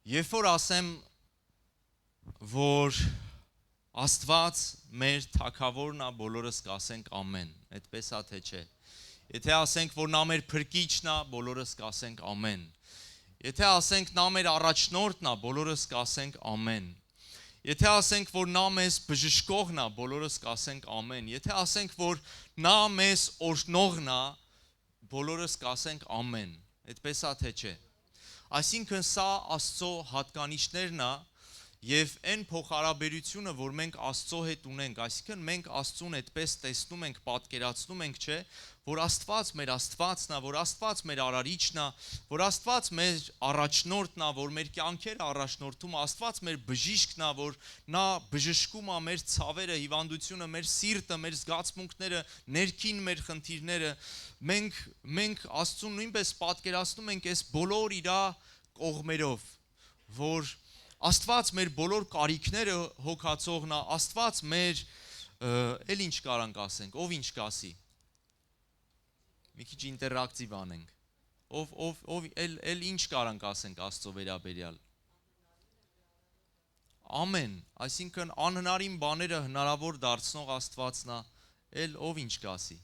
Երբ որ ասեմ, որ Աստված մեր թագավորն է, բոլորս կասենք ամեն, այդպես է թե չէ։ Եթե ասենք, որ նա մեր փրկիչն է, բոլորս կասենք ամեն։ Եթե ասենք նա մեր առաջնորդն է, բոլորս կասենք ամեն։ Եթե ասենք, որ նա մեզ բժշկողն է, բոլորս կասենք ամեն։ Եթե ասենք, որ նա մեզ օրհնողն է, բոլորս կասենք ամեն։ Այդպես է թե չէ։ Այսինքն սա Աստծո հատկանիշներն է եւ այն փոխհարաբերությունը, որ մենք Աստծո հետ ունենք, այսինքն մենք Աստծուն այդպես տեսնում ենք, պատկերացնում ենք, չէ, որ Աստված մեր Աստվածն է, որ Աստված մեր արարիչն է, որ Աստված մեր առաջնորդն է, որ մեր կյանքերը առաջնորդում, Աստված մեր բժիշկն է, որ նա բժշկում է մեր ցավերը, հիվանդությունը, մեր սիրտը, մեր զգացմունքները, ներքին մեր խնդիրները, մենք Աստծուն նույնպես պատկերացնում ենք այս բոլոր իր կողմերով, որ Աստված մեր բոլոր կարիքները հոգացողն է, Աստված մեր էլ ինչ կարանք ասենք, ով ինչ կասի։ Մի քիչ ինտերակտիվ անենք։ Ով էլ ինչ կարանք ասենք Աստծո վերաբերյալ։ Ամեն, այսինքն անհնարին բաները հնարավոր դարձնող Աստվածն է, էլ ով ինչ կասի։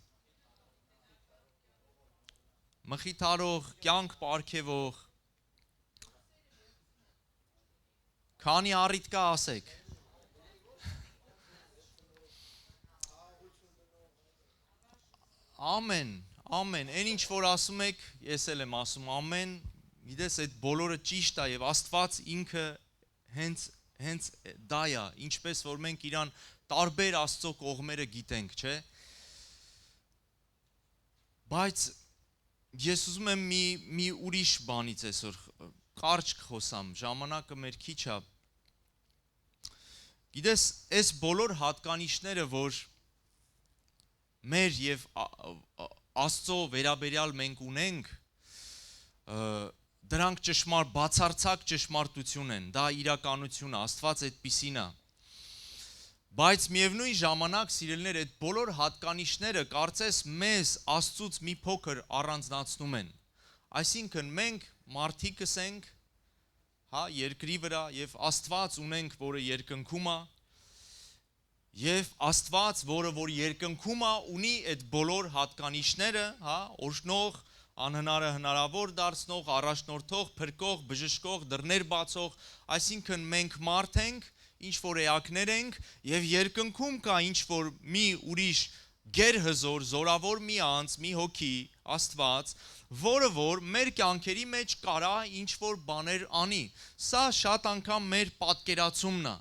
Մխիթարող, կյանք պարգևող, քանի առիթ կա ասեք։ Ամեն, այն ինչ որ ասում եք, ես էլ եմ ասում ամեն, գիտես այդ բոլորը ճիշտ է եւ Աստված ինքը հենց դա է, ինչպես որ մենք իրան տարբեր Աստծո կողմերը գիտենք, չէ։ Բայց ես ուզում եմ մի ուրիշ բանից այսօր կարճ խոսամ, ժամանակը մեր քիչ է։ Գիտես, այս բոլոր հատկանիշները, որ մեր եւ Աստծո վերաբերյալ մենք ունենք, դրանք բացարձակ ճշմարտություն են, դա իրականություն է, Աստված այդպիսին է։ Բայց միևնույն ժամանակ, սիրելիներ, այդ բոլոր հատկանիշները կարծես մեզ Աստծուց մի փոքր առանձնացնում են։ Այսինքն մենք մարդիկս ենք, երկրի վրա եւ Աստված ունենք, որը երկնքում է, եւ Աստված, որը որ երկնքում է, ունի այդ բոլոր հատկանիշները, օրհնող, անհնարը հնարավոր դարձնող, առաջնորդող, փրկող, բժշկող, դռներ բացող, այսինքն մենք մարդ ենք, ինչ որ էակներ ենք եւ երկնքում կա ինչ որ մի ուրիշ գերհզոր, զորավոր մի անձ, մի հոգի, Աստված, որը որ մեր կյանքերի մեջ կարա ինչ որ բաներ անի։ Սա շատ անգամ մեր պատկերացումն է,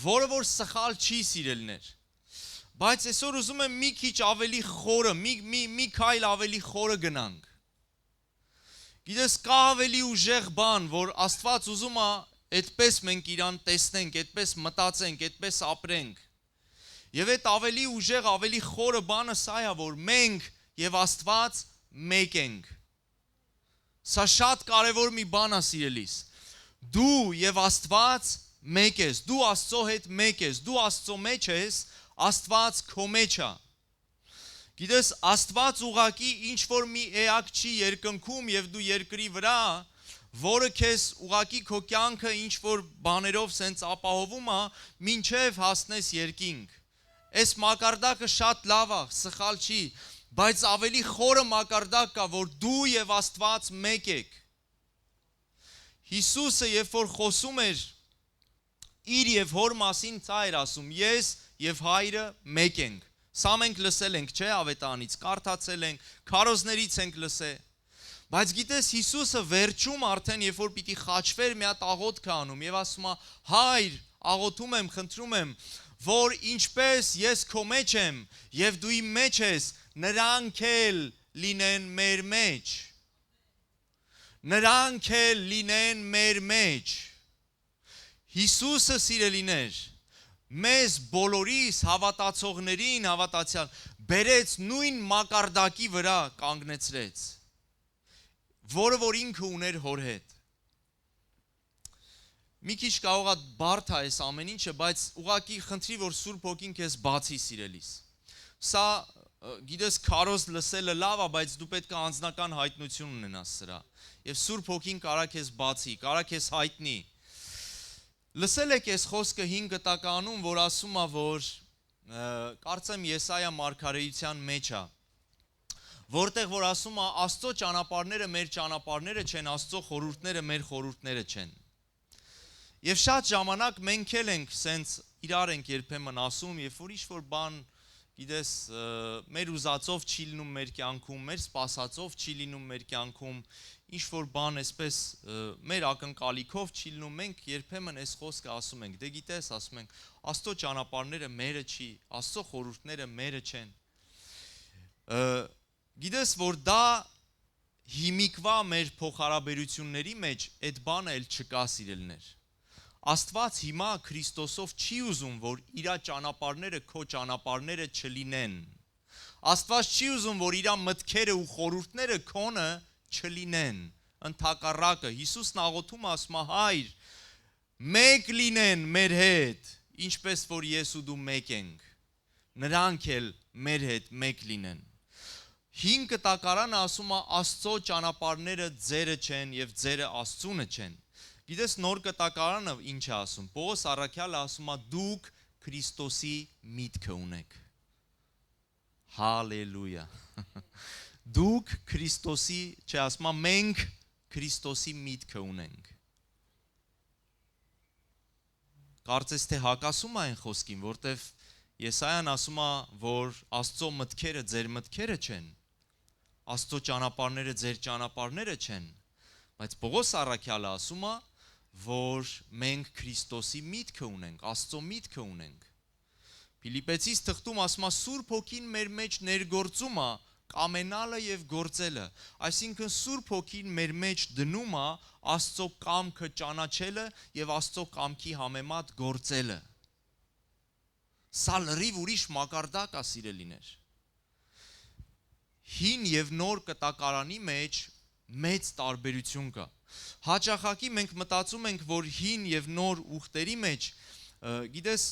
որը որ սխալ չի, սիրելիներ։ Բայց այսօր ուզում եմ մի քիչ ավելի խորը, մի քայլ ավելի խորը գնանք։ Գիտես, կա ավելի ուժեղ բան, որ Աստված ուզում է այդպես մենք իրան տեսնենք, այդպես մտածենք, այդպես ապրենք։ Եվ այդ ավելի ուժեղ, ավելի խորը բանը սա է, որ մենք եւ Աստված մեկ ենք։ Սա շատ կարևոր մի բան է, սիրելիս։ Դու եւ Աստված մեկ ես, դու Աստծո հետ մեկ ես, դու Աստծո մեջ ես, Աստված քո մեջ է։ Գիտես, Աստված ուղակի ինչ որ մի էակ չի երկնքում եւ դու երկրի վրա, որը քեզ ուղակի քո կյանքը ինչ որ բաներով սենց ապահովում է, մինչև հասնես երկինք։ Այս մակարդակը շատ լավ է, սխալ չի, բայց ավելի խորը մակարդակ կա, որ դու եւ Աստված մեկ եք։ Հիսուսը երբ որ խոսում էր իր եւ հոր մասին, ցա էր ասում, ես եւ Հայրը մեկ ենք։ Սա մենք լսել ենք, չէ, ավետարանից, կարդացել ենք, քարոզներից ենք լսել։ Բայց գիտես, Հիսուսը վերջում արդեն, երբ որ պիտի խաչվեր, մի հատ աղոթք անում եւ ասում է. Հայր, աղոթում եմ, խնդրում եմ, որ ինչպես ես քո մեջ եմ եւ դու իմ մեջ ես, նրանք էլ լինեն մեր մեջ։ Նրանք էլ լինեն մեր մեջ։ Հիսուսը, սիրելիներ, մեզ բոլորիս հավատացողներին, հավատացյալ, բերեց նույն մակարդակի վրա կանգնեցրեց, որը որ ինքը ուներ հոր հետ։ Մի քիչ կարող է բարդ է այս ամեն ինչը, բայց ուղղակի խնդրի, որ Սուրբ Հոգին քեզ բացի, սիրելիս։ Սա գիտես, քարոզ լսելը լավ է, բայց դու պետք է անձնական հայտնություն ունենաս սրա։ եւ Սուրբ Հոգին կարա քեզ բացի, կարա քեզ հայտնի։ Լսել եք այս խոսքը 5 գտականում, որ ասում է, որ կարծեմ Եսայա մարգարեության մեջ է, որտեղ որ ասում է Աստծո ճանապարհները մեր ճանապարհները չեն, Աստծո խորհուրդները մեր խորհուրդները չեն։ Եվ շատ ժամանակ մենք էլ ենք սենց իրար ենք երբեմն ասում, երբ որ ինչ-որ բան, գիտես, մեր ուզածով չի լինում մեր կյանքում, մեր սպասածով չի լինում մեր կյանքում, ինչ-որ բան այսպես մեր ակնկալիքով չի լինում, մենք երբեմն այս խոսքը ասում ենք, դե գիտես, ասում ենք, Աստծո ճանապարհները մերը չի, Աստծո խորհուրդները մերը չեն։ Գիտես, որ դա հիմիկվա մեր փոխհարաբերությունների մեջ այդ բանը էլ չկա, սիրելիներ։ Աստված հիմա Քրիստոսով չի ուզում, որ իր ճանապարհները քո ճանապարհները չլինեն։ Աստված չի ուզում, որ իր մտքերը ու խորհուրդները քոնը չլինեն։ Ընդհակառակը Հիսուսն աղոթում ասում է, Հայր, մեկ լինեն մեր հետ, ինչպես որ ես ու դու մեկ ենք։ Նրանք էլ մեր հետ մեկ լինեն։ 5 կտակարանը ասում է Աստծո ճանապարհները ձերը չեն եւ ձերը Աստծունը չեն։ Գիտես նոր կտակարանը ինչ է ասում։ Պողոս առաքյալը ասում է դուք Քրիստոսի միտքը ունեք։ Հալելույա։ Դուք Քրիստոսի, չէ, ասում է մենք Քրիստոսի միտքը ունենք։ Կարծես թե հակասում է այն խոսքին, որտեվ Եսայան ասում է, որ Աստծո մտքերը ձեր մտքերը չեն։ Աստծո ճանապարհները ձեր ճանապարհները չեն, բայց Պողոս առաքյալը ասում է, որ մենք Քրիստոսի միտքը ունենք, Աստծո միտքը ունենք։ Փիլիպեցիս թղթում ասում է Սուրբ Հոգին մեր մեջ ներգործում է կամենալը եւ գործելը, այսինքն Սուրբ Հոգին մեր մեջ դնում է Աստծո կամքը ճանաչելը եւ Աստծո կամքի համեմատ գործելը։ Սա լրիվ ուրիշ մակարդակ է, սիրելիներ։ Հին եւ նոր կտակարանի մեջ մեծ տարբերություն կա։ Հաճախակի մենք մտածում ենք, որ հին եւ նոր ուխտերի մեջ, գիտես,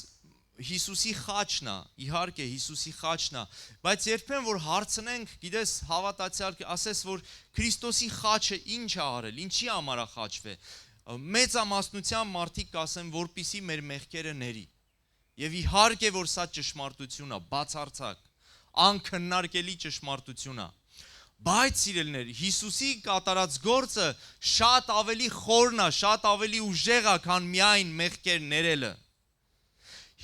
Հիսուսի խաչն է, իհարկե Հիսուսի խաչն է, բայց երբեմն որ հարցնենք, գիտես, հավատացյալ ասես, որ Քրիստոսի խաչը ինչ է արել, ինչի համար է խաչվել, մեծամասնության մարդիկ կասեն, որպիսի մեր մեղքերը ների։ Եվ իհարկե որ սա ճշմարտություն է, բացարձակ, անքննարկելի ճշմարտություն է։ Բայց սիրելիներ, Հիսուսի կատարած գործը շատ ավելի խորն է, շատ ավելի ուժեղ է, քան միայն մեղքեր ներելը։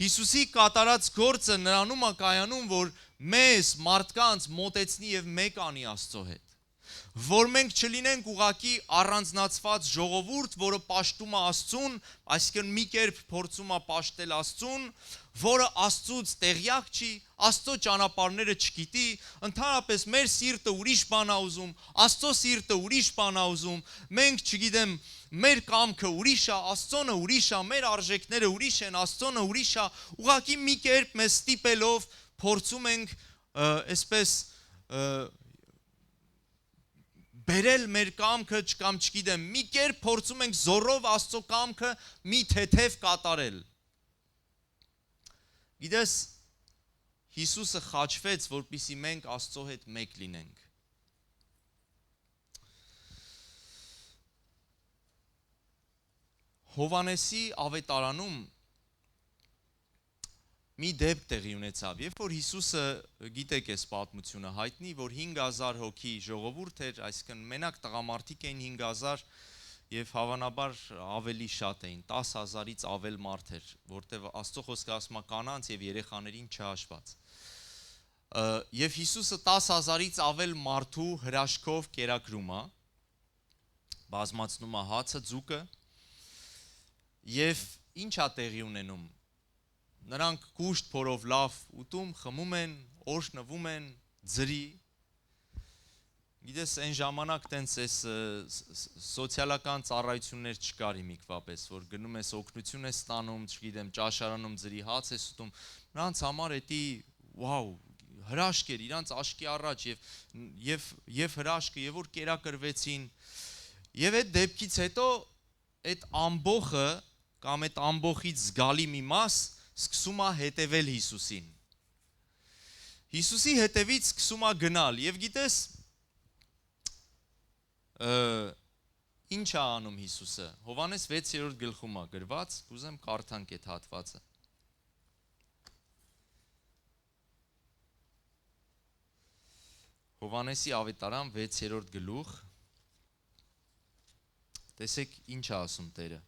Հիսուսի կատարած գործը նրանում է կայանում, որ մեզ մարդկանց մոտեցնի եւ մեկ անի Աստծո հետ։ Որ մենք չլինենք ուղակի առանձնացված ժողովուրդ, որը պաշտում է Աստծուն, այսինքն մի կերպ փորձում է պաշտել Աստծուն, որը Աստծուց տեղյակ չի, Աստծո ճանապարհները չգիտի, ընդհանրապես մեր սիրտը ուրիշ բան է ուզում, Աստծո սիրտը ուրիշ բան է ուզում, մենք չգիտեմ, մեր կամքը ուրիշ է, Աստծոնը ուրիշ է, մեր արժեքները ուրիշ են, Աստծոնը ուրիշ է, ուղղակի մի կերպ մեզ ստիպելով փորձում ենք այսպես բերել մեր կամքը կամ չգիտեմ, մի կերպ փորձում ենք զորով Աստծո կամքը մի թեթև կատարել։ Գիտես, Հիսուսը խաչվեց, որպեսզի մենք Աստծո հետ մեկ լինենք։ Հովհաննեսի ավետարանում մի դեպք տեղի ունեցավ, երբ որ Հիսուսը, գիտեք այս պատմությունը, հայտնի, որ 5000 հոգի ժողովուրդ էր, այսինքն մենակ տղամարդիկ էին 5000 եւ հավանաբար ավելի շատ էին, 10000-ից ավել մարդ էր, որտեղ Աստծո խոսքը ասում է կանանց եւ երեխաներին չհաշված։ Եվ Հիսուսը 10000-ից ավել մարդու հրաշքով կերակրում է, բազմացնում է հացը, ձուկը, եւ ինչ է տեղի ունենում։ Նրանք կուշտ փորով լավ ուտում, խմում են, օրհնվում են, ձրի։ Գիտես, այն ժամանակ տենց այս սոցիալական ծառայություններ չկար հիմիկվապես, որ գնում ես օգնություն ես ստանում, չգիտեմ, ճաշարանում ձրի հաց ես ուտում, նրանց համար էդի վաու, հրաշք էր, իրանց աշկի առաջ եւ հրաշքը, եւ որ կերակրվեցին։ Եվ այդ դեպքից հետո այդ ամբողը կամ այդ ամբողից զգալի մի մաս սկսում է հետևել Հիսուսին։ Հիսուսի հետևից սկսում է գնալ, եւ գիտես, Ինչ է անում Հիսուսը։ Հովանես 6-րդ գլխում է գրված, կուզեմ կարդանք այդ հատվածը։ Հովանեսի ավետարան 6-րդ գլուխ։ Տեսեք ինչ է ասում Տերը։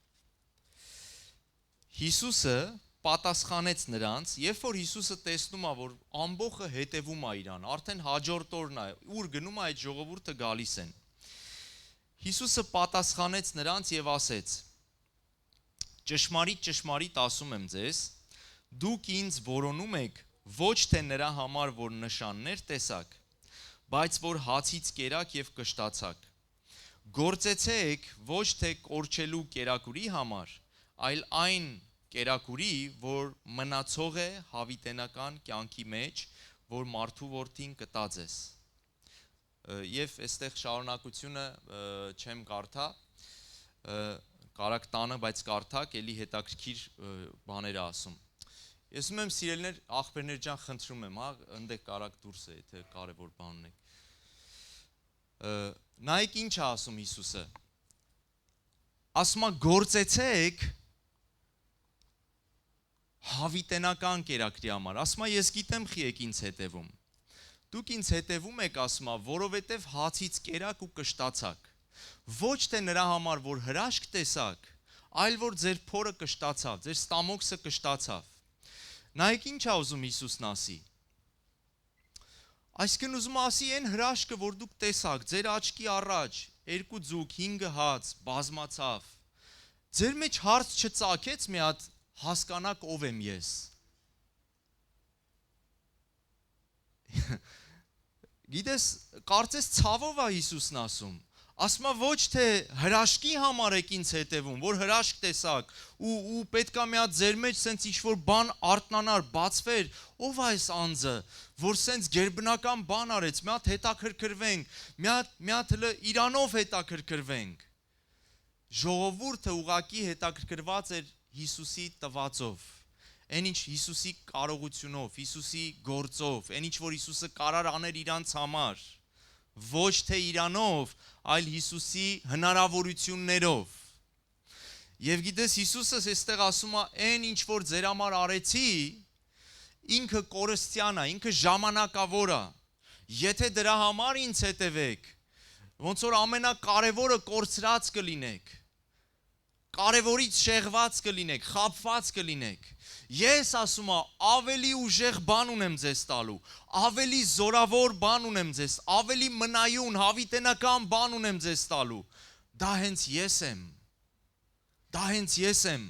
Հիսուսը պատասխանեց նրանց, երբ որ Հիսուսը տեսնում է, որ ամբողջը հետևում է իրան, արդեն հաջորդ օրն է, ուր գնում է այդ ժողովուրդը գալիս են։ Հիսուսը պատասխանեց նրանց եւ ասեց. Ճշմարիտ, ճշմարիտ ասում եմ ձեզ, դուք ինձ որոնում եք ոչ թե նրա համար, որ նշաններ տեսաք, բայց որ հացից կերաք եւ կշտացաք։ Գործեցեք ոչ թե կորչելու կերակուրի համար, այլ այն կերակուրի, որ մնացող է հավիտենական կյանքի մեջ, որ մարդու որդին կտա ձեզ։ Եվ այստեղ շարունակությունը չեմ կարդա, կարակ տանը, բայց կարդակ, էլի հետաքրքիր բաներ ասում։ Ես ուզում եմ սիրելիներ, աղբերներ ջան, խնդրում եմ, ընդեք կարակ դուրս է, եթե կարևոր բան ունեք։ Նայեք ինչ է ասում Հիսուսը։ Ասում է գործեցեք հավիտենական կերակրի համար։ Ասում է ես գիտեմ խի եք ինձ հետևում։ Դուք ինձ հետևում եք, ասում է, որովհետև հացից կերաք ու կշտացաք։ Ոչ թե նրա համար, որ հրաշք տեսաք, այլ որ ձեր փորը կշտացավ, ձեր ստամոքսը կշտացավ։ Նայեք ինչ է ուզում Հիսուսն ասի։ Այսինքն ուզում ասի այն հրաշքը, որ դուք տեսաք, ձեր աչքի առաջ 2 ձուկ, 5 հաց բազմացավ։ Ձեր մեջ հարց չծագեց մի հատ հասկանաք ով եմ ես։ Գիտես, կարծես ցավով է Հիսուսն ասում։ Ասում է ոչ թե հրաշքի համար եք ինձ հետևում, որ հրաշք տեսաք ու պետքա մի հատ ձեր մեջ սենց ինչ-որ բան արթնանար, բացվեր, ով է այս անձը, որ սենց գերբնական բան արեց, մի հատ հետաքրքրվենք, մի հատ հլը իրանով հետաքրքրվենք։ Ժողովուրդը ուղակի հետաքրքրված էր Հիսուսի տվածով։ Այն ինչ Հիսուսի կարողությունով, Հիսուսի գործով, այն ինչ որ Հիսուսը կարար աներ իրանց համար, ոչ թե իրանով, այլ Հիսուսի հնարավորություններով։ Եվ գիտես Հիսուսը այստեղ ասում է, այն ինչ որ ձեր համար արեցի, ինքը կորստյան է, ինքը ժամանակավոր է։ Եթե դրա համար ինձ հետևեք, ոնց որ ամենակարևորը կորցրած կլինեք, կարևորից շեղված կլինեք, խաբված կլինեք։ Ես ասում եմ, ավելի ուժեղ բան ունեմ ձեզ տալու, ավելի զորավոր բան ունեմ ձեզ, ավելի մնայուն, հավիտենական բան ունեմ ձեզ տալու։ Դա հենց ես եմ։ Դա հենց ես եմ։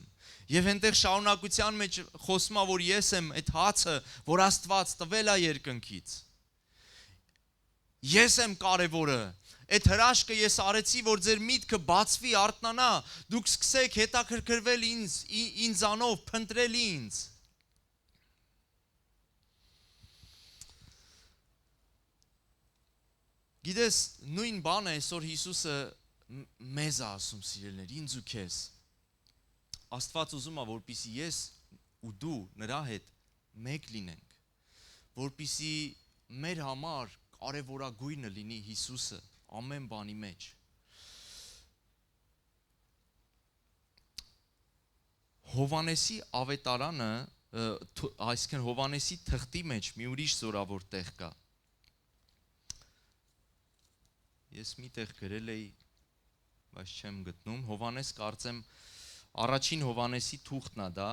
Եվ այնտեղ շարունակության մեջ խոսում է, որ ես եմ այդ հացը, որ Աստված տվել է երկնքից։ Ես եմ կարևորը։ Այդ հրաշքը ես արեցի, որ ձեր միտքը բացվի, արթնանա, դուք սկսեք հետաքրքրվել ինձանով, փնտրել ինձ։ Գիտես, նույն բանը այսօր Հիսուսը մեզ է ասում, սիրելիներ, ինձ ու քեզ։ Աստված ուզում է, որպեսզի ես ու դու նրա հետ մեկ լինենք, որպեսզի մեր համար կարևորագույնը լինի Հիսուսը ամեն բանի մեջ։ Հովանեսի ավետարանը, այսինքն Հովանեսի թղթի մեջ մի ուրիշ զորավոր տեղ կա։ Ես մի տեղ գրել էի, բայց չեմ գտնում, Հովանես կարծեմ առաջին Հովանեսի թուղթն է դա։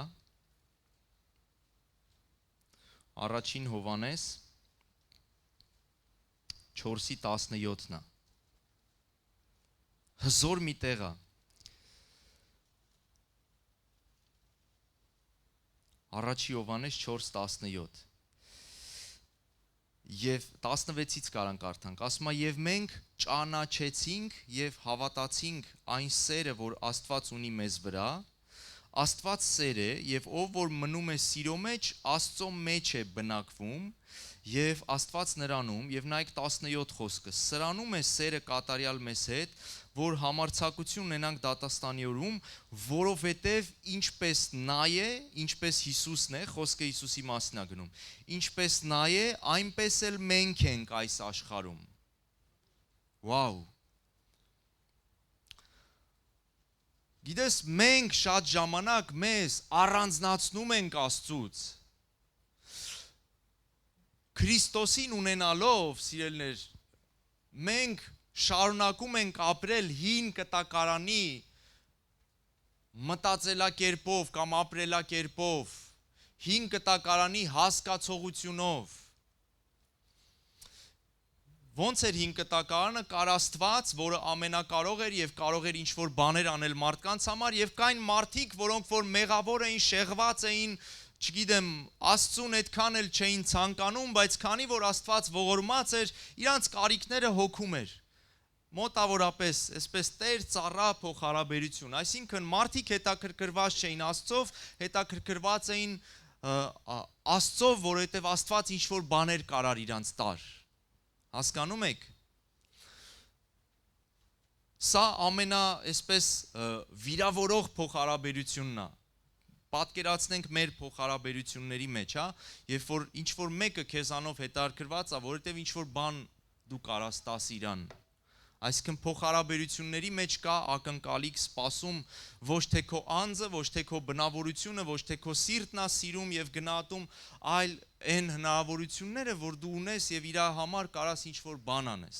Առաջին Հովանես 4:17-ն է։ Հզոր մի տեղ է։ Առաջի Հովանես 4:17 Եվ 16-ից կարանք կարդանք, ասում է եւ մենք ճանաչեցինք եւ հավատացինք այն սերը, որ Աստված ունի մեզ վրա, Աստված սեր է եւ ով որ մնում է սիրո մեջ, Աստծո մեջ է բնակվում եւ Աստված նրանում եւ նայեք 17 խոսքը, սրանում է սերը կատարյալ մեզ հետ, որ համարձակություն ունենանք դատաստանի օրում, որովհետև ինչպես նա է, ինչպես Հիսուսն է, խոսքը Հիսուսի մասին է գնում, ինչպես նա է, այնպես էլ մենք ենք այս աշխարհում։ Վաու։ Գիտես, մենք շատ ժամանակ մեզ առանձնացնում ենք Աստծուց։ Քրիստոսին ունենալով, սիրելիներ, մենք շարունակում ենք ապրել հին կտակարանի մտածելակերպով կամ ապրելակերպով, հին կտակարանի հասկացողությունով։ Ոնց էր հին կտակարանը, կար Աստված, որը ամենակարող էր եւ կարող էր ինչ-որ բաներ անել մարդկանց համար, եւ կային մարդիկ, որոնք որ մեղավոր էին, շեղված էին, չգիտեմ, Աստծուն այդքան էլ չէին ցանկանում, բայց քանի որ Աստված ողորմած էր, իրանց կարիքները հոգում էր։ Մոտավորապես, այսպես տեր-ծառա փոխհարաբերություն, այսինքն մարդիկ հետաքրքրված չէին Աստծով, հետաքրքրված էին Աստծով, որովհետեւ Աստված ինչ-որ բաներ կարար իրանց տար։ Հասկանում եք։ Սա այսպես վիրավորող փոխհարաբերությունն է։ Պատկերացնենք մեր փոխհարաբերությունների մեջ, հա, երբ որ ինչ-որ մեկը քեզանով հետաքրքրված է, որովհետև ինչ-որ բան դու կարաս տաս իրան։ Այսինքն փոխհարաբերությունների մեջ կա ակնկալիք, սպասում, ոչ թե քո անձը, ոչ թե քո բնավորությունը, ոչ թե քո սիրտն է սիրում եւ գնահատում, այլ այն հնարավորությունները, որ դու ունես եւ իր համար կարաս ինչ-որ բան անես։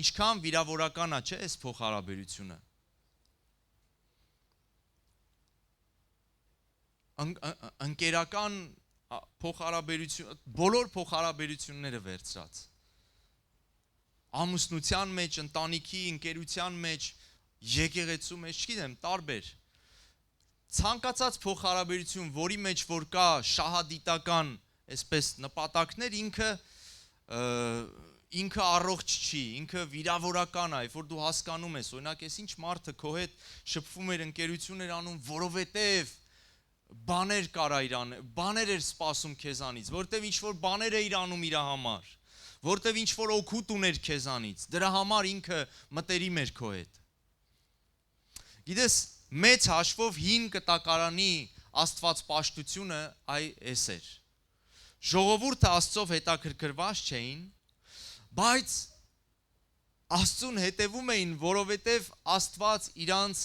Ինչքան վիրավորական է, չէ՞, այս փոխհարաբերությունը։ Ընկերական փոխհարաբերություն, բոլոր փոխհարաբերությունները վերցրած։ Ամուսնության մեջ, ընտանիքի, ընկերության մեջ, եկեղեցու մեջ, չգիտեմ, տարբեր։ Ցանկացած փոխհարաբերություն, որի մեջ որ կա շահադիտական, այսպես նպատակներ, ինքը առողջ չի, ինքը վիրավորական է, երբ որ դու հասկանում ես, օրինակ, այս ինչ մարդը քո հետ շփվում էր, ընկերություն էր անում, որովհետև բաներ կարա իրան, բաներ էր սպասում քեզանից, որովհետև ինչ որ բաներ է իր անում իր համար, որտեվ ինչ որ օգուտ ուներ քեզանից, դրա համար ինքը մտերիմ էր քո հետ։ Գիտես, մեծ հաշվով հին կտակարանի աստվածպաշտությունը այս էր։ Ժողովուրդը Աստծով հետաքրքրված չէին, բայց Աստծուն հետևում էին, որովհետև Աստված իրանց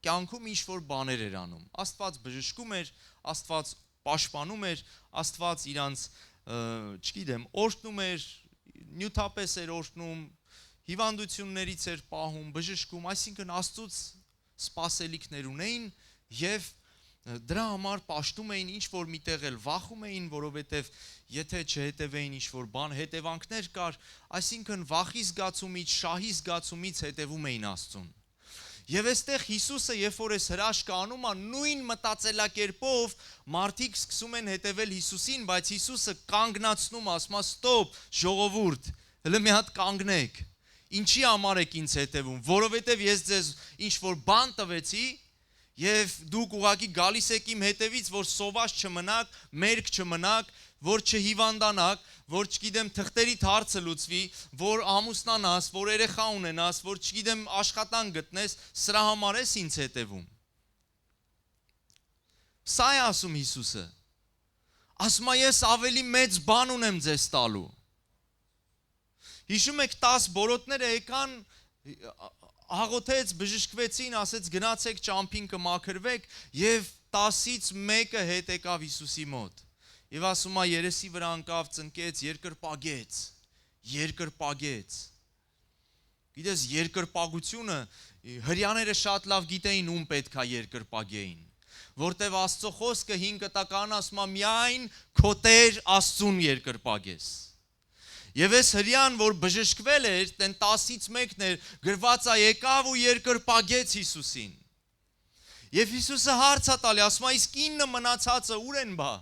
կյանքում ինչ որ բաներ էր անում։ Աստված բժշկում էր, Աստված պաշտպանում էր, Աստված իրանց չգիտեմ, օրհնում էր, նյութապես էր օրհնում, հիվանդություններից էր պահում, բժշկում, այսինքն Աստծուց սպասելիքներ ունեին եւ դրա համար պաշտում էին, ինչ որ միտեղ էլ վախում էին, որովհետեւ եթե չհետևեին ինչ որ բան, հետևանքներ կար, այսինքն վախի զգացումից, շահի զգացումից հետևում էին Աստծուն։ Եվ այստեղ Հիսուսը, երբ որ այս հրաշքը անում է, նույն մտածելակերպով մարդիկ սկսում են հետևել Հիսուսին, բայց Հիսուսը կանգնացնում, ասում է՝ «Ստոպ, ժողովուրդ, հələ մի հատ կանգնեք։ Ինչի համար եք ինձ հետևում, որովհետև ես ձեզ ինչ որ բան տվեցի, եւ դուք ուղղակի գալիս եք իմ հետևից, որ սոված չմնաք, մերկ չմնաք, որ չհիվանդանաք, որ չգիտեմ թղթերիդ հարցը լուծվի, որ ամուսնանաս, որ երեխա ունենաս, որ չգիտեմ աշխատանք գտնես, սրա համար ես ինձ հետևում»։ Սա է ասում Հիսուսը։ Ասում է՝ «Ես ավելի մեծ բան ունեմ ձեզ տալու»։ Հիշում եք 10 բորոտները եկան, հաղոթեց, բժշկվեցին, ասեց գնացեք ճամփին կմաքրվեք եւ 10-ից մեկը հետ եկավ Հիսուսի մոտ։ Եվ ասում է երեսի վրա անկավ, ծնկեց, երկրպագեց։ Գիտես, երկրպագությունը հрьяաները շատ լավ գիտեին ում պետքա երկրպագեին, որտեվ Աստծո խոսքը 5 կտակարան ասում է միայն քո Տեր Աստծուն երկրպագես։ Եվ այս հрьяան, որ բժշկվել էր, տեն 10-ից մեկն էր, գրված է եկավ ու երկրպագեց Հիսուսին։ Եվ Հիսուսը հարց է տալի, ասում է իսկ 9 մնացածը ուր են բա։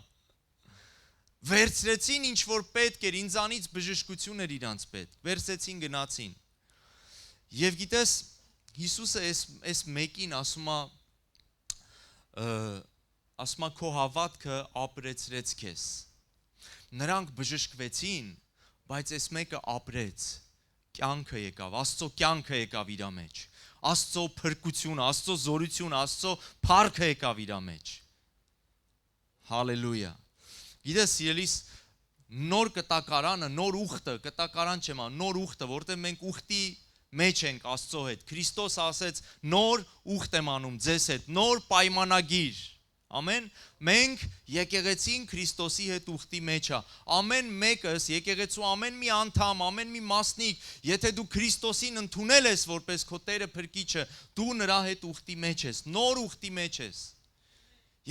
Վերցրեցին ինչ որ պետք էր, ինձանից բժշկություն էր իրանց պետք, վերցրեցին գնացին։ Եվ գիտես, Հիսուսը այս մեկին ասում է քո հավատքը ապրեցրեց քեզ։ Նրանք բժշկվեցին, բայց այս մեկը ապրեց, կյանքը եկավ, Աստծո կյանքը եկավ իր մեջ, Աստծո փրկությունը, Աստծո զորությունը, Աստծո փառքը եկավ իր մեջ։ Հալելույա։ Գիտես, սիրելիս, նոր կտակարանը, նոր ուխտը, կտակարան չեմ, նոր ուխտը, որտեղ մենք ուխտի մեջ ենք Աստծո հետ։ Քրիստոս ասեց. նոր ուխտ եմ անում ձեզ հետ, նոր պայմանագիր։ Ամեն, մենք եկեղեցին Քրիստոսի հետ ուխտի մեջ է։ Ամեն մեկս, եկեղեցու ամեն մի անդամ, ամեն մի մասնիկ, եթե դու Քրիստոսին ընդունել ես որպես քո Տերը Փրկիչը, դու նրա հետ ուխտի մեջ ես, նոր ուխտի մեջ ես։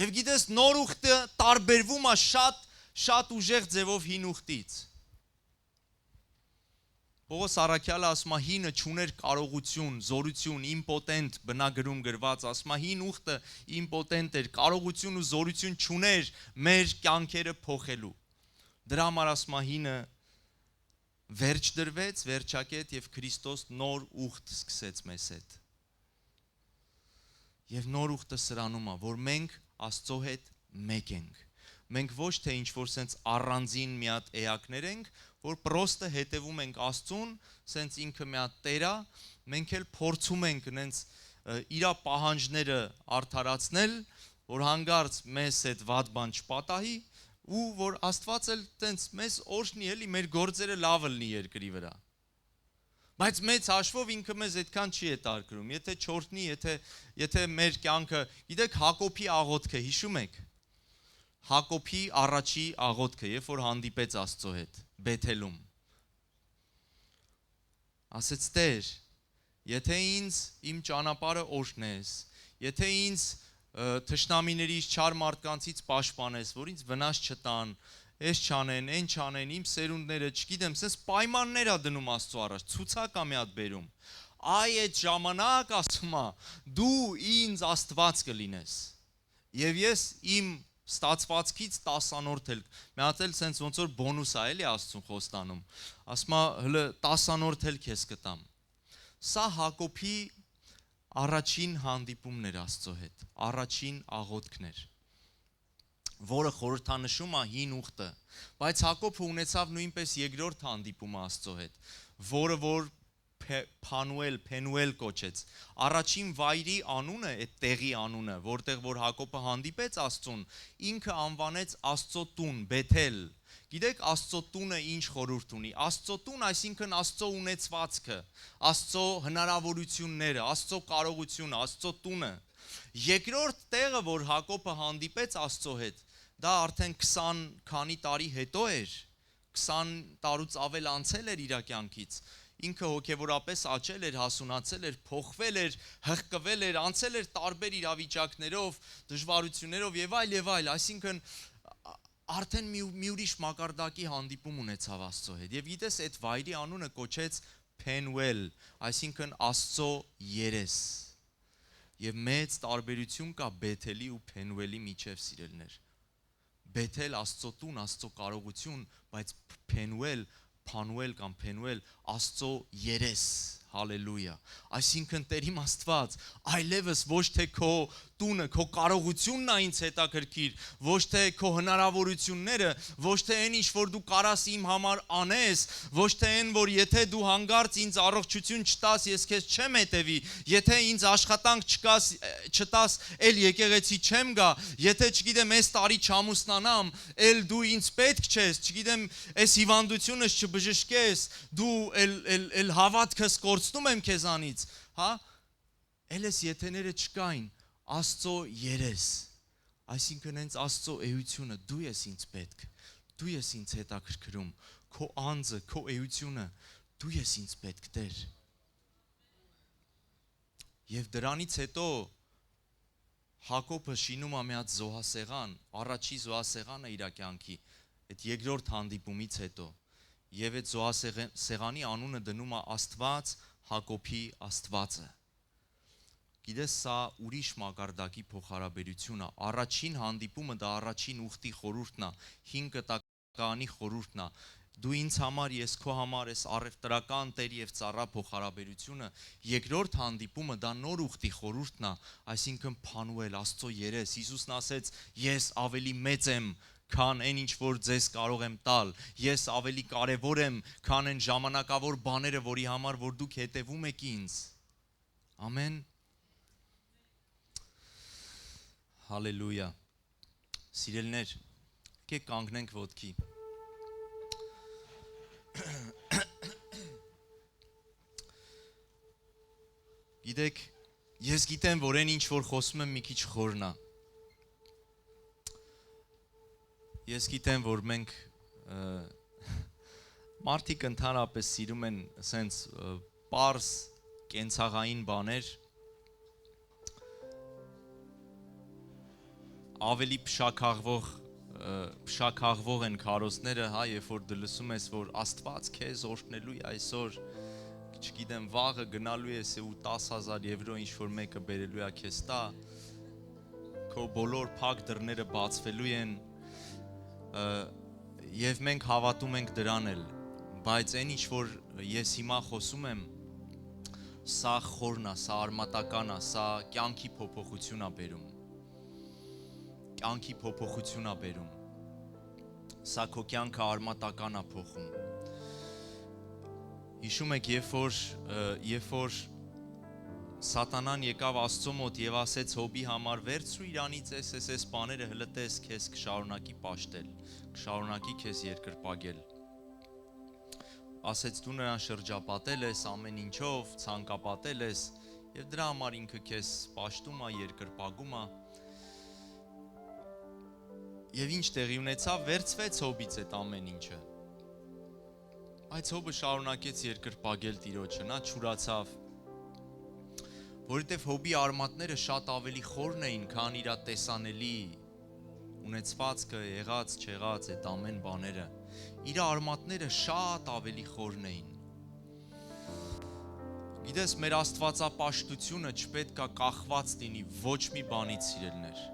Եվ գիտես, նոր ուխտը տարբերվում է շատ ուժեղ ձևով հին ուխտից։ Պողոս Առաքյալը ասում է հինը չուներ կարողություն, զորություն, իմպոտենտ բնագրում գրված, ասում է հին ուխտը իմպոտենտ էր, կարողություն ու զորություն չուներ մեր կյանքերը փոխելու։ Դրա համար ասում է հինը վերջ դրվեց, վերջակետ եւ Քրիստոս նոր ուխտ սկսեց մեզ հետ։ Եվ նոր ուխտը սրանում է, որ մենք Աստծո հետ մեկ ենք։ Մենք ոչ թե ինչ-որ սենց առանձին մի հատ էակներ ենք, որ պրոստը հետևում ենք Աստծուն, սենց ինքը մի հատ Տեր է, մենք էլ փորձում ենք նենց իրա պահանջները արդարացնել, որ հանգարց մեզ այդ վատ բան չպատահի, ու որ Աստված էլ տենց մեզ օրհնի, էլի մեր գործերը լավ լինի երկրի վրա։ Բայց մեծ հաշվով ինքը մեզ այդքան չի հետարկրում, եթե չորհնի, եթե մեր կյանքը, գիտեք, Հակոբի աղոթքը հիշում եք։ Հակոբի առաջի աղոթքը, երբ որ հանդիպեց Աստծո հետ, Բեթելում։ Ասեց Տեր, եթե ինձ իմ ճանապարհը օրհնես, եթե ինձ թշնամիներից, չար մարդկանցից պաշտպանես, որ ինձ վնաս չտան, այս չանեն, այն չանեն, իմ սերունդները, չգիտեմ, սենց պայմաններ ա դնում Աստծո առաջ, ցուցակ ա մի հատ բերում։ Այ այդ ժամանակ ասում ա, դու ինձ Աստված կլինես։ Եվ ես իմ ստացվածքից 10-րդ էլ, մի հատ էլ սենց ոնց որ բոնուս ա էլի Աստծուն խոստանում։ Ասում ա, հələ 10-րդ էլ քեզ կտամ։ Սա Հակոբի առաջին հանդիպումն էր Աստծո հետ, առաջին աղոթքներ, որը խորհրդանշում է հին ուխտը, բայց Հակոբը ունեցավ նույնպես երկրորդ հանդիպումը Աստծո հետ, որը որ Փանուել կոչեց։ Առաջին վայրի անունը, այդ տեղի անունը, որտեղ որ Հակոբը հանդիպեց Աստծուն, ինքը անվանեց Աստծո տուն, Բեթել։ Գիտեք, Աստծո տունը ինչ խորհուրդ ունի։ Աստծո տուն, այսինքն Աստծո ունեցվածքը, Աստծո հնարավորությունները, Աստծո կարողությունը, Աստծո տունը։ Երկրորդ տեղը, որ Հակոբը հանդիպեց Աստծո հետ, դա արդեն 20 քանի տարի հետո էր, 20 տարուց ավել անցել էր իր կյանքից։ Ինքը հոգևորապես աճել էր, հասունացել էր, փոխվել էր, հղկվել էր, անցել էր տարբեր իրավիճակներով, դժվարություններով եւ այլ, այսինքն արդեն մի ուրիշ մակարդակի հանդիպում ունեցավ Աստծո հետ։ Եվ գիտես, այդ վայրի անունը կոչեց Փենուել, այսինքն Աստծո երես։ Եվ մեծ տարբերություն կա Բեթելի ու Փենուելի միջև, սիրելիներ։ Բեթել Աստծո տուն, Աստծո կարողություն, բայց Փանուել կամ Փենուել Աստծո երես, հալելույա։ Այսինքն Տեր իմ Աստված, այլևս ոչ թե քո տունը, քո կարողությունն է ինձ հետաքրքիր, ոչ թե քո հնարավորությունները, ոչ թե այն ինչ որ դու կարաս իմ համար անես, ոչ թե այն որ եթե դու հանգարց ինձ առողջություն չտաս, ես քեզ չեմ հետևի, եթե ինձ աշխատանք չտաս, էլ եկեղեցի չեմ գա, եթե չգիտեմ այս տարի չամուսնանամ, էլ դու ինձ պետք չես, չգիտեմ այս հիվանդությունս չբժշկես, դու էլ հավատքս կորցնում եմ քեզանից, հա? Էլ այս եթեները չկային, Աստծո երես, այսինքն հենց Աստծո էությունը, դու ես ինձ պետք, դու ես ինձ հետաքրքրում, քո անձը, քո էությունը, դու ես ինձ պետք, Տեր։ Եվ դրանից հետո Հակոբը շինում է մի հատ զոհասեղան, առաջի զոհասեղանը իր կյանքի, այդ երկրորդ հանդիպումից հետո, եւ այդ զոհասեղանի անունը դնում է Աստված, Հակոբի Աստվածը։ Գիտես, սա ուրիշ մակարդակի փոխհարաբերություն է։ Առաջին հանդիպումը դա առաջին ուխտի խորհուրդն է, 5 կտականի խորհուրդն է։ Դու ինձ համար, ես քո համար, այս առևտրական Տեր եւ ծառա փոխհարաբերությունը, երկրորդ հանդիպումը դա նոր ուխտի խորհուրդն է, այսինքն Փանուել, Աստծո երես։ Հիսուսն ասեց. ես ավելի մեծ եմ, քան այն ինչ որ ձեզ կարող եմ տալ։ Ես ավելի կարևոր եմ, քան այն ժամանակավոր բաները, որի համար որ դուք հետևում եք ինձ։ Ամեն։ Հալելույա։ Սիրելիներ, եկեք կանգնենք ոտքի։ Գիտեք, ես գիտեմ, որ այն ինչ որ խոսում եմ մի քիչ խորն է։ Ես գիտեմ, որ մենք մարդիկ ընդհանրապես սիրում են սենց պարզ կենցաղային բաներ, ավելի փշաքաղվող են քարոզները, հա, երբ որ դու լսում ես, որ Աստված քեզ օրհնելու է այսօր, չգիտեմ, վաղը գնալու ես ու 10,000 եվրո ինչ-որ մեկը բերելու է քեզ տա, քո բոլոր փակ դռները բացվելու են, եւ մենք հավատում ենք դրան էլ, բայց այն ինչ-որ ես հիմա խոսում եմ, սա խորն է, սա արմատական է, սա կյանքի փոփոխություն է բերում, կյանքի փոփոխություն է բերում, սա քո կյանքը արմատական է փոխում, Հիշում եք, երբ որ Սատանան եկավ Աստծո մոտ եւ ասեց Հոբի համար վերցրու իրանից այս բաները հլտես քեզ կշարունակի պաշտել, կշարունակի քեզ երկրպագել։ Ասեց դու նրան շրջապատել ես ամեն ինչով, ցանկապատել ես եւ դրա համար ինքը քեզ պաշտում է, երկրպագում է։ Եվ ինչ տեղի ունեցավ, վերցվեց Հոբից այդ ամեն ինչը։ Բայց Հոբը շարունակեց երկրպագել Տիրոջը, նա չուրացավ, որովհետև Հոբի արմատները շատ ավելի խորն էին, քան իր տեսանելի ունեցվածքը, եղած, չեղած այդ ամեն բաները։ Իր արմատները շատ ավելի խորն էին։ Գիտես, մեր աստվածապաշտությունը չպետք է կախված լինի ոչ մի բանից, սիրելիներ։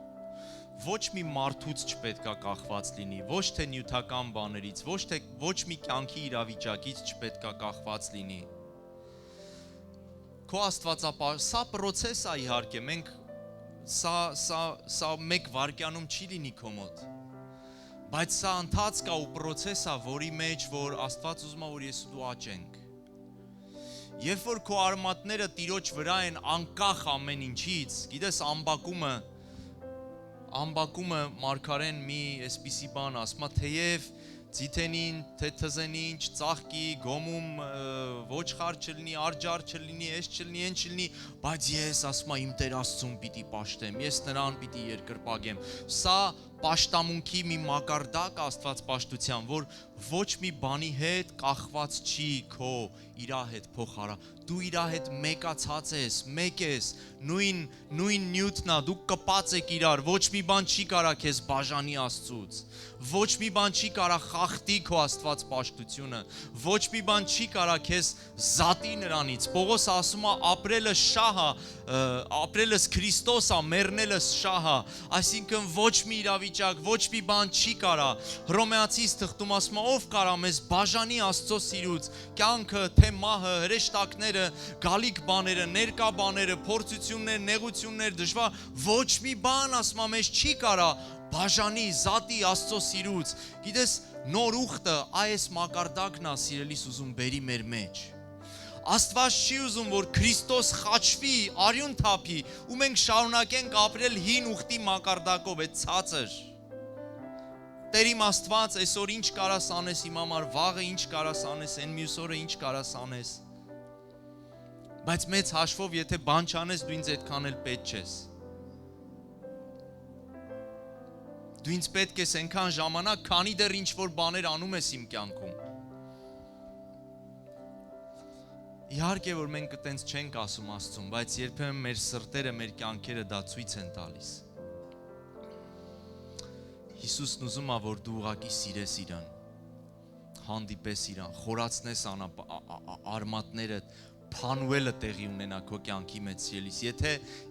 Ոչ մի մարդուց չպետք է կախված լինի, ոչ թե նյութական բաներից, ոչ մի կյանքի իրավիճակից չպետք է կախված լինի։ Քո սա պրոցես է իհարկե, մենք սա մեկ վայրկյանում չի լինի քո մոտ։ Բայց սա ընթացք է ու պրոցես է, որի մեջ որ Աստված ուզում է, որ ես ու դու աճենք։ Երբ որ քո արմատները Տիրոջ վրա են անկախ ամեն ինչից, գիտես ամբակումը մարգարեն մի այսպիսի բան ասում է, թեև ձիթենին, թե թզենին, չծաղկի, գոմում ոչխար չլինի, արջար չլինի, այս չլինի, այն չլինի, բայց ես ասում եմ իմ Տեր Աստծուն պիտի պաշտեմ, ես նրան պիտի երկրպագեմ։ Սա պաշտամունքի մի մակարդակ աստվածպաշտության, որ ոչ մի բանի հետ կախված չի քո իրա հետ փոխարա։ Դու իրա հետ մեկացած ես, մեկ ես, նույն նյութն է, դու կպած եք իրար, ոչ մի բան չի կարա քեզ բաժանի Աստծուց, ոչ մի բան չի կարա խախտի քո աստվածպաշտությունը, ոչ մի բան չի կարա քեզ զատի նրանից։ Պողոսը ասում է ապրելը շահ է, ապրելս Քրիստոս է, մեռնելս շահ է, այսինքն ոչ մի իրավիճակ, ոչ մի բան չի կարա։ Հռոմեացիս թղթում ասում է ով կարա մեզ բաժանի Աստծո սիրուց, կյանքը, թե մահը, հրեշտակները, գալիք բաները, ներկա բաները, փորձություններ, նեղություններ, դժվար, ոչ մի բան ասում է մեզ չի կարա բաժանի, զատի Աստծո սիրուց։ Գիտես, նոր ուխտը այս մակարդակն է, սիրելիս, ուզում բերի մեր մեջ։ Աստված չի ուզում, որ Քրիստոս խաչվի, արյուն թափի, ու մենք շարունակենք ապրել հին ուխտի մակարդակով, այդ ցածր։ Տեր իմ Աստված, այսօր ինչ կարաս անես իմ համար, վաղը ինչ կարաս անես, այն մյուս օրը ինչ կարաս անես։ Բայց մեծ հաշվով, եթե բան չանես, դու ինձ այդքան էլ պետք չես։ Դու ինձ պետք ես այնքան ժամանակ, քանի դեռ ինչ-որ բաներ անում ես իմ կյանքում։ Իհարկե, որ մենք այտենց չենք ասում Աստծուն, բայց երբեմն մեր սրտերը, մեր կյանքերը դա ցույց են տալիս։ Հիսուսն ուզում է, որ դու ուղղակի սիրես իրան, հանդիպես իրան, խորացնես արմատները, Փանուելը տեղի ունենա քո կյանքի մեջ, սիրելիս։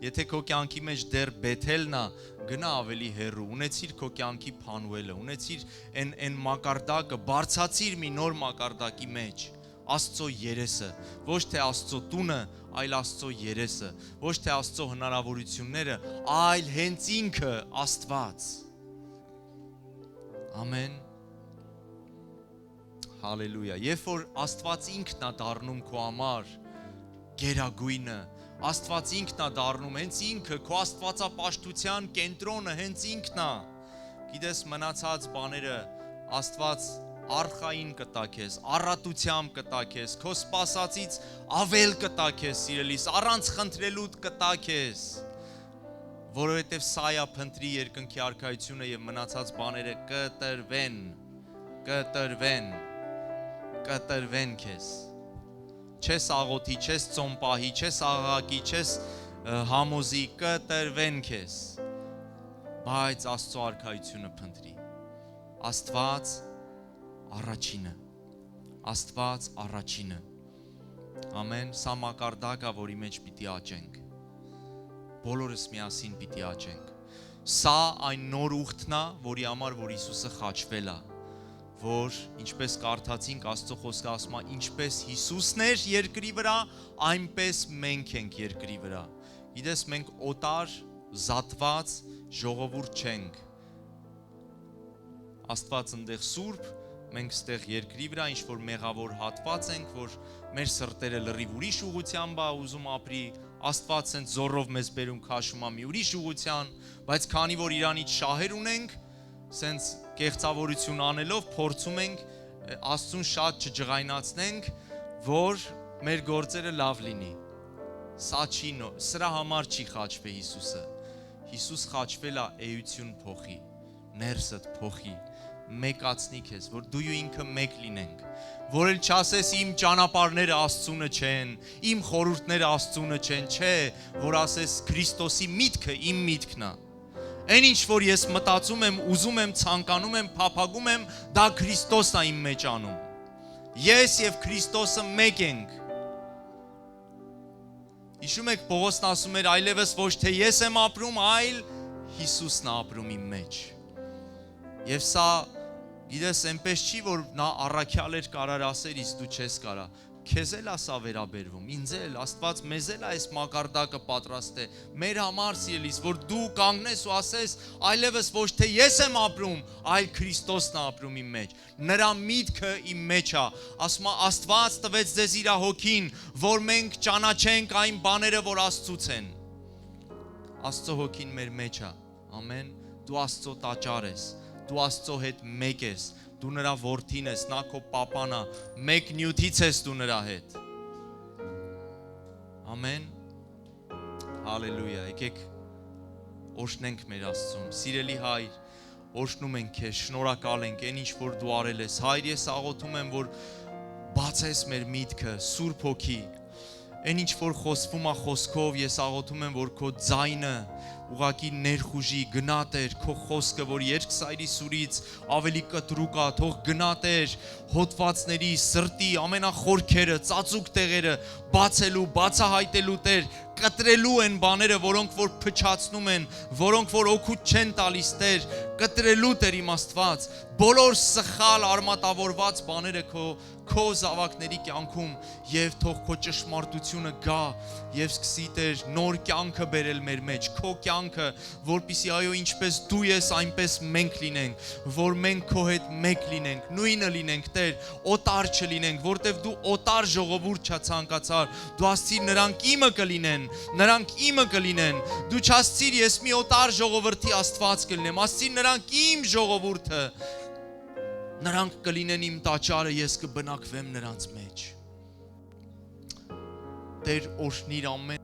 Եթե քո կյանքի մեջ դեռ Բեթելն է, գնա ավելի հեռու, ունեցիր քո կյանքի Փանուելը, ունեցիր այն մակարդակը, բարձացիր մի նոր մակարդակի մեջ, Աստծո երեսը, ոչ թե Աստծո տունը, այլ Աստծո երեսը, ոչ թե Աստծո հնարավորությունները, այլ հենց ինքը Աստված։ Ամեն։ Հալելույա։ Երբ որ Աստված ինքն է դառնում քո համար գերագույնը, Աստված ինքն է դառնում, հենց ինքը քո աստվածապաշտության կենտրոնը հենց ինքն է։ Գիտես, մնացած բաները Աստված արխային կտա քեզ, առատությամբ կտա քեզ, քո սպասածից ավել կտա քեզ, սիրելիս, առանց խնդրելու կտա քեզ, որովհետև սա է փնտրի երկնքի արքայությունը եւ մնացած բաները կտրվեն քեզ։ Չես աղոթի, չես ծոմ պահի, չես աղաղակի, չես համոզի, կտրվեն քեզ։ Բայց Աստծո արքայությունը փնտրի։ Աստված առաջինը։ Ամեն, սա մակարդակը, որի մեջ պիտի աճենք։ Բոլորս միասին պիտի աճենք։ Սա այն նոր ուխտն է, որի համար որ Հիսուսը խաչվել է, որ ինչպես կարդացինք Աստծո խոսքը ասում է, ինչպես Հիսուսն էր երկրի վրա, այնպես մենք ենք երկրի վրա։ Գիտես, մենք օտար, զատված ժողովուրդ չենք։ Աստված ընդեղ սուրբ, մենք ստեղ երկրի վրա ինչ որ մեղավոր հատված ենք, որ մեր սրտերը լրիվ ուրիշ ուղղությամբ է ուզում ապրի, Աստված ցենց զորով մեզ բերում քաշում է մի ուրիշ ուղղության, բայց քանի որ Իրանից շահեր ունենք, ցենց կեղծավորություն անելով փորձում ենք Աստծուն շատ չջղայնացնենք, որ մեր գործերը լավ լինի։ Սրա համար չի խաչվել Հիսուսը։ Հիսուս խաչվել է էություն փոխի, ներսդ փոխի, մեկացնի քեզ, որ դու ու ինքը մեկ լինենք, որ էլ չասես իմ ճանապարհները Աստծունը չեն, իմ խորհուրդները Աստծունը չեն, չէ, որ ասես Քրիստոսի միտքը իմ միտքն է։ Այն ինչ որ ես մտածում եմ, ուզում եմ, ցանկանում եմ, փափագում եմ, դա Քրիստոսն է իմ մեջ անում։ Ես եւ Քրիստոսը մեկ ենք։ Հիշում եք Պողոսն ասում էր, այլևս ոչ թե ես եմ ապրում, այլ Հիսուսն է ապրում իմ մեջ։ Եվ սա, գիտես, այնպես չի, որ նա առաքյալ էր կարար ասեր, իսկ դու չես կարա։ Քեզ էլ է սա վերաբերվում, ինձ էլ, Աստված մեզ էլ այս մակարդակը պատրաստ է, մեր համար սիրելիս, որ դու կանգնես ու ասես, այլևս ոչ թե ես եմ ապրում, այլ Քրիստոսն է ապրում իմ մեջ։ Նրա միտքը իմ մեջ է։ Ասում է, Աստված տվեց ձեզ իր հոգին, որ մենք ճանաչենք այն բաները, որ Աստծուց են։ Աստծո հոգին մեր մեջ է։ Ամեն։ Դու Աստծո տաճար ես։ Դու Աստծո հետ մեկ ես, դու նրա որդին ես, նա քո պապան է, մեկ նյութից ես դու նրա հետ։ Ամեն։ Հալելույա, եկեք օրհնենք մեր Աստծուն։ Սիրելի Հայր, օրհնում ենք քեզ, շնորհակալ ենք այն ինչ որ դու արել ես։ Հայր, ես աղոթում եմ, որ բացես մեր միտքը, Սուրբ Հոգի։ Այն ինչ որ խոսվում է խոսքով, ես աղոթում եմ, որ քո ձայնը ուղակի ներխուժի, գնա Տեր, քո խոսքը, որ երկսայրի սուրից ավելի կտրուկ է, թող գնա Տեր, հոտվածների, սրտի, ամենախորքերը, ծածուկ տեղերը բացելու, բացահայտելու Տեր, կտրելու են բաները, որոնք որ փչացնում են, որոնք որ օգուտ չեն տալիս Տեր, կտրելու Տեր իմ Աստված, բոլոր սխալ արմատավորված բաները քո զավակների կյանքում եւ թող քո ճշմարտությունը գա եւ սկսի Տեր նոր կյանքը բերել մեր մեջ, քո կյանքը, որպիսի այո ինչպես դու ես, այնպես մենք լինենք, որ մենք քո հետ մեկ լինենք, նույնը լինենք Տեր, օտար չլինենք, որտեվ դու օտար ժողովուրդ չցանկացար, դու ասցիր նրանք իմը կլինեն, դու չասցիր ես մի օտար ժողովրդի Աստված կլինեմ, ասցիր նրանք իմ ժողովուրդը, նրանք կլինեն իմ տաճարը, ես կբնակվեմ նրանց մեջ։ Տեր օրհնիր ամեն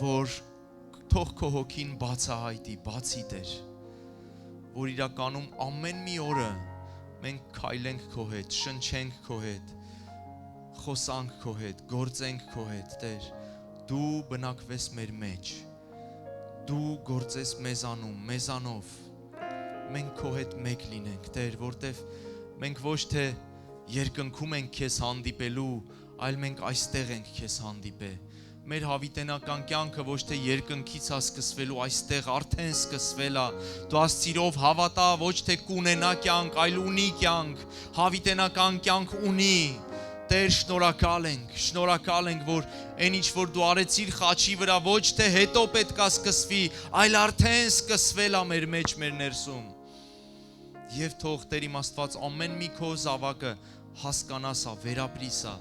որ թող քո հոգին բացահայտի, բացի Տեր, որ իրականում ամեն մի օրը մենք քայլենք քո հետ, շնչենք քո հետ, խոսանք քո հետ, գործենք քո հետ, Տեր, դու բնակվես մեր մեջ, դու գործես մեզանում, մեզանով, մենք քո հետ մեկ լինենք, Տեր, որտև մենք ոչ թե երկնքում ենք քեզ հանդիպելու, այլ մենք այստեղ ենք քեզ հանդիպել։ Մեր հավիտենական կյանքը ոչ թե երկնքից է սկսվելու, այստեղ արդեն սկսվել է։ Դու Աստծիրով հավատա, ոչ թե կունենա կյանք, այլ ունի կյանք, հավիտենական կյանք ունի։ Տեր, շնորհակալ ենք, որ այն ինչ որ դու արեցիր խաչի վրա, ոչ թե հետո պետք է սկսվի, այլ արդեն սկսվել է մեր մեջ, մեր ներսում։ Եվ թող Տեր իմ Աստված ամեն մի քո զավակը հասկանա սա, վերապրի սա։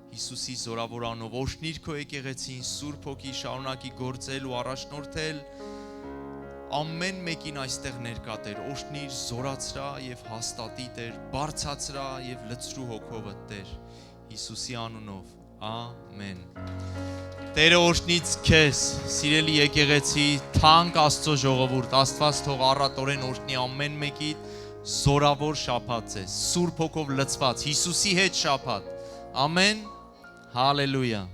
Հիսուսի զորավոր անով օրհնիր քո եկեղեցին, Սուրբ Հոգի շարունակի գործել ու առաջնորդել։ ամեն մեկին այստեղ ներկա Տեր, օշնիր, զորացրա եւ հաստատի Տեր, բարձրացրա եւ լցրու հոգովը Տեր, Հիսուսի անունով, ամեն։ Տերը օշնից քեզ, սիրելի եկեղեցի, թանկ Աստծո ժողովուրդ, Աստված թող առատորեն օշնի ամեն մեկիդ, զորավոր շաբաթ է, Սուրբ Հոգով լցված, Հիսուսի հետ շաբաթ, ամեն, հալելույա։